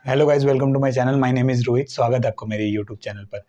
Hello guys, welcome to my channel. My name is Rohit. स्वागत है आपको मेरे यूट्यूब चैनल पर।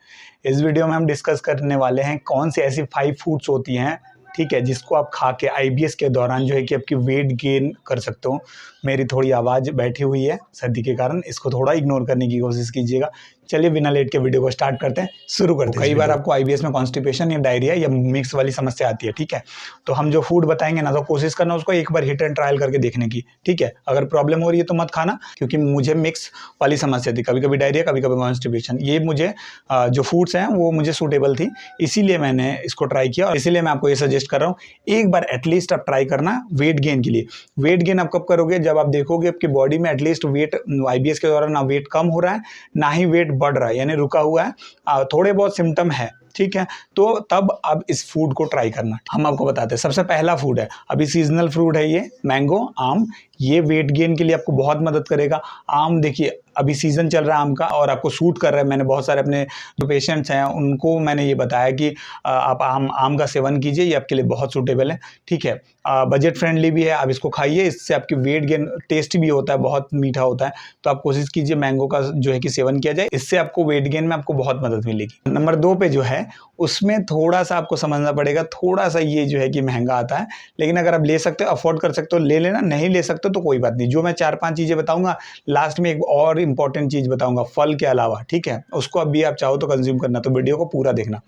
इस वीडियो में हम डिस्कस करने वाले हैं कौन सी ऐसी 5 फूड्स होती हैं, ठीक है, जिसको आप खा के आईबीएस के दौरान जो है कि आपकी वेट गेन कर सकते हो। मेरी थोड़ी आवाज़ बैठी हुई है सर्दी के कारण, इसको थोड़ा इग्नोर करने की कोशिश कीजिएगा। चलिए बिना लेट के वीडियो को स्टार्ट करते हैं, शुरू करते हैं। कई बार आपको आईबीएस में कॉन्स्टिपेशन या डायरिया या मिक्स वाली समस्या आती है, ठीक है। तो हम जो फूड बताएंगे ना, तो कोशिश करना उसको एक बार हिट एंड ट्रायल करके देखने की, ठीक है। अगर प्रॉब्लम हो रही है तो मत खाना, क्योंकि मुझे मिक्स वाली समस्या थी, कभी कभी डायरिया, कभी कभी कॉन्स्टिपेशन। ये मुझे जो फूड्स हैं वो मुझे सूटेबल थी, इसीलिए मैंने इसको ट्राई किया और इसीलिए मैं आपको ये सजेस्ट कर रहा हूँ। एक बार एटलीस्ट आप ट्राई करना वेट गेन के लिए। वेट गेन आप कब करोगे? जब आप देखोगे आपकी बॉडी में एटलीस्ट वेट आईबीएस के दौरान ना वेट कम हो रहा है, ना ही वेट बढ़ रहा है, यानी रुका हुआ है, थोड़े बहुत सिम्टम है, ठीक है। तो तब आप इस फूड को ट्राई करना। हम आपको बताते हैं। सबसे पहला फूड है, अभी सीजनल फ्रूट है ये, मैंगो, आम। ये वेट गेन के लिए आपको बहुत मदद करेगा। आम देखिए, अभी सीजन चल रहा है आम का और आपको सूट कर रहा है। मैंने बहुत सारे अपने जो पेशेंट्स हैं उनको मैंने ये बताया कि आप आम का सेवन कीजिए, ये आपके लिए बहुत सूटेबल है, ठीक है। बजट फ्रेंडली भी है, आप इसको खाइए, इससे आपकी वेट गेन, टेस्टी भी होता है, बहुत मीठा होता है। तो आप कोशिश कीजिए मैंगो का जो है कि सेवन किया जाए, इससे आपको वेट गेन में आपको बहुत मदद मिलेगी। नंबर 2 पे जो है उसमें थोड़ा सा आपको समझना पड़ेगा, थोड़ा सा ये जो है कि महंगा आता है, लेकिन अगर आप ले सकते हो, अफोर्ड कर सकते हो, ले लेना। नहीं ले सकते तो कोई बात नहीं। जो मैं 4-5 चीज़ें बताऊंगा, लास्ट में एक और इंपॉर्टेंट चीज़ बताऊंगा फल के अलावा, ठीक है। उसको अभी आप चाहो तो कंज्यूम करना, तो वीडियो को पूरा देखना।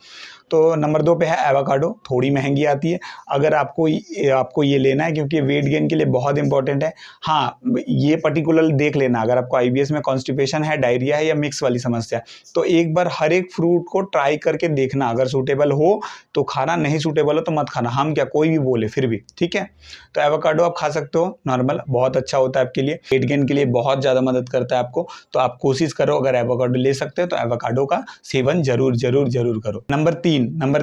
तो नंबर 2 पे है एवोकाडो। थोड़ी महंगी आती है, अगर आपको ये लेना है, क्योंकि वेट गेन के लिए बहुत इंपॉर्टेंट है। हाँ, ये पर्टिकुलर देख लेना, अगर आपको आईबीएस में कॉन्स्टिपेशन है, डायरिया है या मिक्स वाली समस्या, तो एक बार हर एक फ्रूट को ट्राई करके देखना। अगर सूटेबल हो तो खाना, नहीं सूटेबल हो तो मत खाना। हम क्या, कोई भी बोले फिर भी, ठीक है। तो एवोकाडो आप खा सकते हो, नॉर्मल, बहुत अच्छा होता है आपके लिए, वेट गेन के लिए बहुत ज़्यादा मदद करता है आपको। तो आप कोशिश करो, अगर एवोकाडो ले सकते हो तो एवोकाडो का सेवन जरूर जरूर जरूर करो। नंबर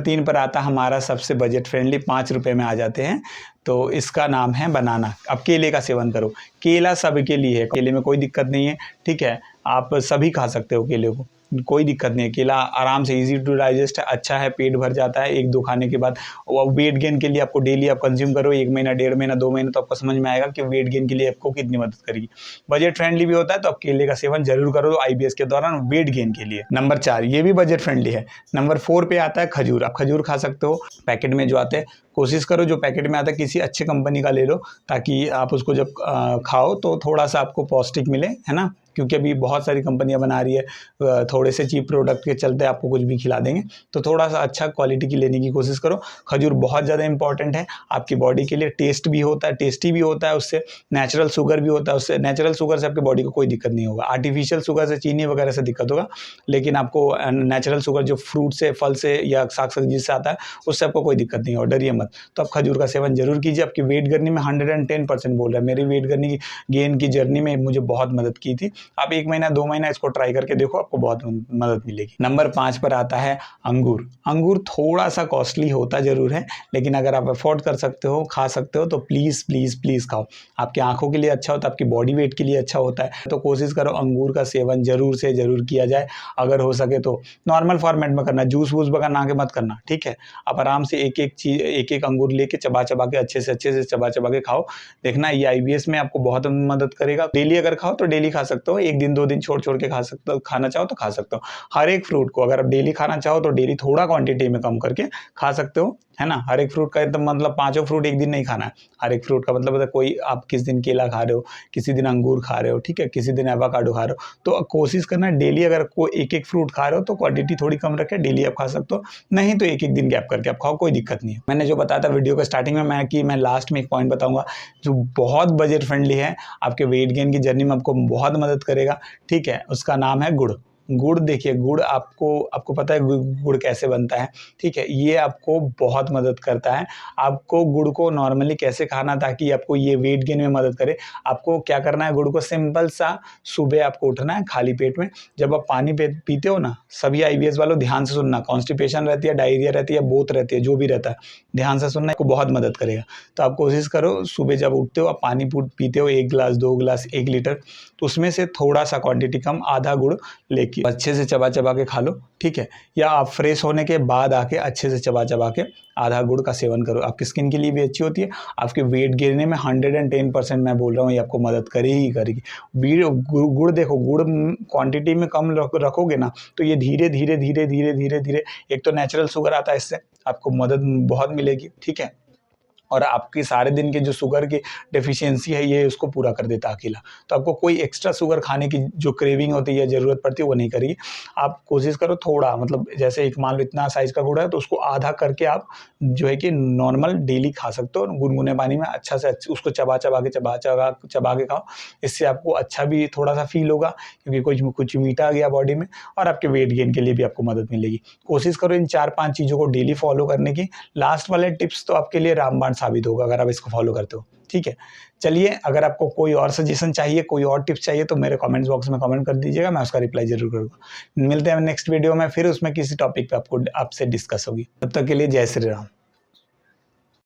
3 पर आता हमारा सबसे बजट फ्रेंडली, 5 रुपये में आ जाते हैं। तो इसका नाम है बनाना। अब केले का सेवन करो। केला सबके लिए है, केले में कोई दिक्कत नहीं है, ठीक है। आप सभी खा सकते हो केले को, कोई दिक्कत नहीं है। केला आराम से, इजी टू डाइजेस्ट है, अच्छा है, पेट भर जाता है 1-2 खाने के बाद। और वेट गेन के लिए आपको डेली आप कंज्यूम करो, 1 महीना, 1.5 महीना, 2 महीने, तो आपको समझ में आएगा कि वेट गेन के लिए आपको कितनी मदद करेगी। बजट फ्रेंडली भी होता है, तो आप केले का सेवन जरूर करो आईबीएस के दौरान वेट गेन के लिए। नंबर 4, ये भी बजट फ्रेंडली है। नंबर 4 पे आता है खजूर। आप खजूर खा सकते हो, पैकेट में जो आते हैं। कोशिश करो जो पैकेट में आता है किसी अच्छे कंपनी का ले लो, ताकि आप उसको जब खाओ तो थोड़ा सा आपको पौष्टिक मिले, है ना। क्योंकि अभी बहुत सारी कंपनियां बना रही है, थोड़े से चीप प्रोडक्ट के चलते आपको कुछ भी खिला देंगे। तो थोड़ा सा अच्छा क्वालिटी की लेने की कोशिश करो। खजूर बहुत ज़्यादा इंपॉर्टेंट है आपकी बॉडी के लिए। टेस्ट भी होता है, टेस्टी भी होता है, उससे नेचुरल शुगर भी होता है, उससे नेचुरल शुगर से आपकी बॉडी को कोई दिक्कत नहीं होगा। आर्टिफिशियल शुगर से, चीनी वगैरह से दिक्कत होगा, लेकिन आपको नेचुरल शुगर जो फ्रूट से, फल से या साग सब्जी से आता है, उससे आपको कोई दिक्कत नहीं होगा, डरिए मत। तो आप खजूर का सेवन जरूर कीजिए। आपकी वेट गिरने में 110% बोल रहा है। मेरी वेट गेन की जर्नी में मुझे बहुत मदद की थी। आप 1 महीना, 2 महीना इसको ट्राई करके देखो, आपको बहुत मदद मिलेगी। नंबर 5 पर आता है अंगूर। अंगूर थोड़ा सा कॉस्टली होता जरूर है, लेकिन अगर आप अफोर्ड कर सकते हो, खा सकते हो, तो प्लीज़ प्लीज़ प्लीज़ खाओ। आपकी आंखों के लिए अच्छा होता है, आपकी बॉडी वेट के लिए अच्छा होता है। तो कोशिश करो अंगूर का सेवन जरूर से जरूर किया जाए। अगर हो सके तो नॉर्मल फॉर्मेट में करना, जूस वूस बना के मत करना, ठीक है। आप आराम से एक एक अंगूर लेके चबा चबा के अच्छे से चबा चबा के खाओ। देखना, ये आईबीएस में आपको बहुत मदद करेगा। डेली अगर खाओ तो डेली खा सकते हो, 1 दिन 2 दिन छोड़ छोड़ के खा सकते हो, खाना चाहो तो खा सकते हो। हर एक फ्रूट को अगर आप डेली खाना चाहो तो डेली थोड़ा क्वांटिटी में कम करके खा सकते हो, है ना। हर एक फ्रूट का एकदम मतलब 5 फ्रूट एक दिन नहीं खाना है। हर एक फ्रूट का मतलब कोई आप किस दिन केला खा रहे हो, किसी दिन अंगूर खा रहे हो, ठीक है, किसी दिन एवोकाडो खा रहे हो। तो कोशिश करना डेली, अगर कोई एक फ्रूट खा रहे हो तो क्वांटिटी थोड़ी कम रखे, डेली आप खा सकते हो। नहीं तो एक दिन गैप करके आप खाओ, कोई दिक्कत नहीं है। मैंने जो बताया था वीडियो के स्टार्टिंग में, मैं लास्ट में एक पॉइंट बताऊंगा जो बहुत बजट फ्रेंडली है, आपके वेट गेन की जर्नी में आपको बहुत मदद करेगा, ठीक है। उसका नाम है गुड़। गुड़ देखिए, गुड़ आपको पता है गुड़ कैसे बनता है, ठीक है। ये आपको बहुत मदद करता है। आपको गुड़ को नॉर्मली कैसे खाना ताकि आपको ये वेट गेन में मदद करे। आपको क्या करना है, गुड़ को सिंपल सा, सुबह आपको उठना है खाली पेट में। जब आप पानी पीते हो ना, सभी आईबीएस वालों ध्यान से सुनना, कॉन्स्टिपेशन रहती है, डायरिया रहती है, बोथ रहती है, जो भी रहता है, ध्यान से सुनना, आपको बहुत मदद करेगा। तो आप कोशिश करो, सुबह जब उठते हो आप पानी पीते हो, 1 गिलास, 2 गिलास, 1 लीटर, तो उसमें से थोड़ा सा क्वांटिटी कम, आधा गुड़ लेके देखिए अच्छे से चबा चबा के खा लो, ठीक है। या आप फ्रेश होने के बाद आके अच्छे से चबा चबा के आधा गुड़ का सेवन करो, आपकी स्किन के लिए भी अच्छी होती है, आपके वेट गिरने में 110% मैं बोल रहा हूँ ये आपको मदद करेगी करेगी। गुड़ देखो, गुड़ क्वांटिटी में कम रखोगे ना तो ये धीरे धीरे धीरे धीरे धीरे धीरे, एक तो नेचुरल शुगर आता है, इससे आपको मदद बहुत मिलेगी, ठीक है। और आपकी सारे दिन के जो शुगर की डेफिशिएंसी है ये उसको पूरा कर देता है अकेला। तो आपको कोई एक्स्ट्रा शुगर खाने की जो क्रेविंग होती है, ज़रूरत पड़ती है, वो नहीं करेगी। आप कोशिश करो थोड़ा, मतलब जैसे एक मान लो इतना साइज़ का गुड़ है तो उसको आधा करके आप जो है कि नॉर्मल डेली खा सकते हो, गुनगुने पानी में अच्छा से उसको चबा चबा के खाओ। इससे आपको अच्छा भी थोड़ा सा फील होगा, क्योंकि कुछ मीठा आ गया बॉडी में, और आपके वेट गेन के लिए भी आपको मदद मिलेगी। कोशिश करो इन 4-5 चीज़ों को डेली फॉलो करने की। लास्ट वाले टिप्स तो आपके लिए रामबाण साबित होगा अगर आप इसको फॉलो करते हो, ठीक है। चलिए, अगर आपको कोई और सजेशन चाहिए, कोई और टिप्स चाहिए तो मेरे कमेंट्स बॉक्स में कमेंट कर दीजिएगा, मैं उसका रिप्लाई जरूर करूँगा। मिलते हैं नेक्स्ट वीडियो में, फिर उसमें किसी टॉपिक पे आपसे डिस्कस होगी। तब तक के लिए जय श्री राम।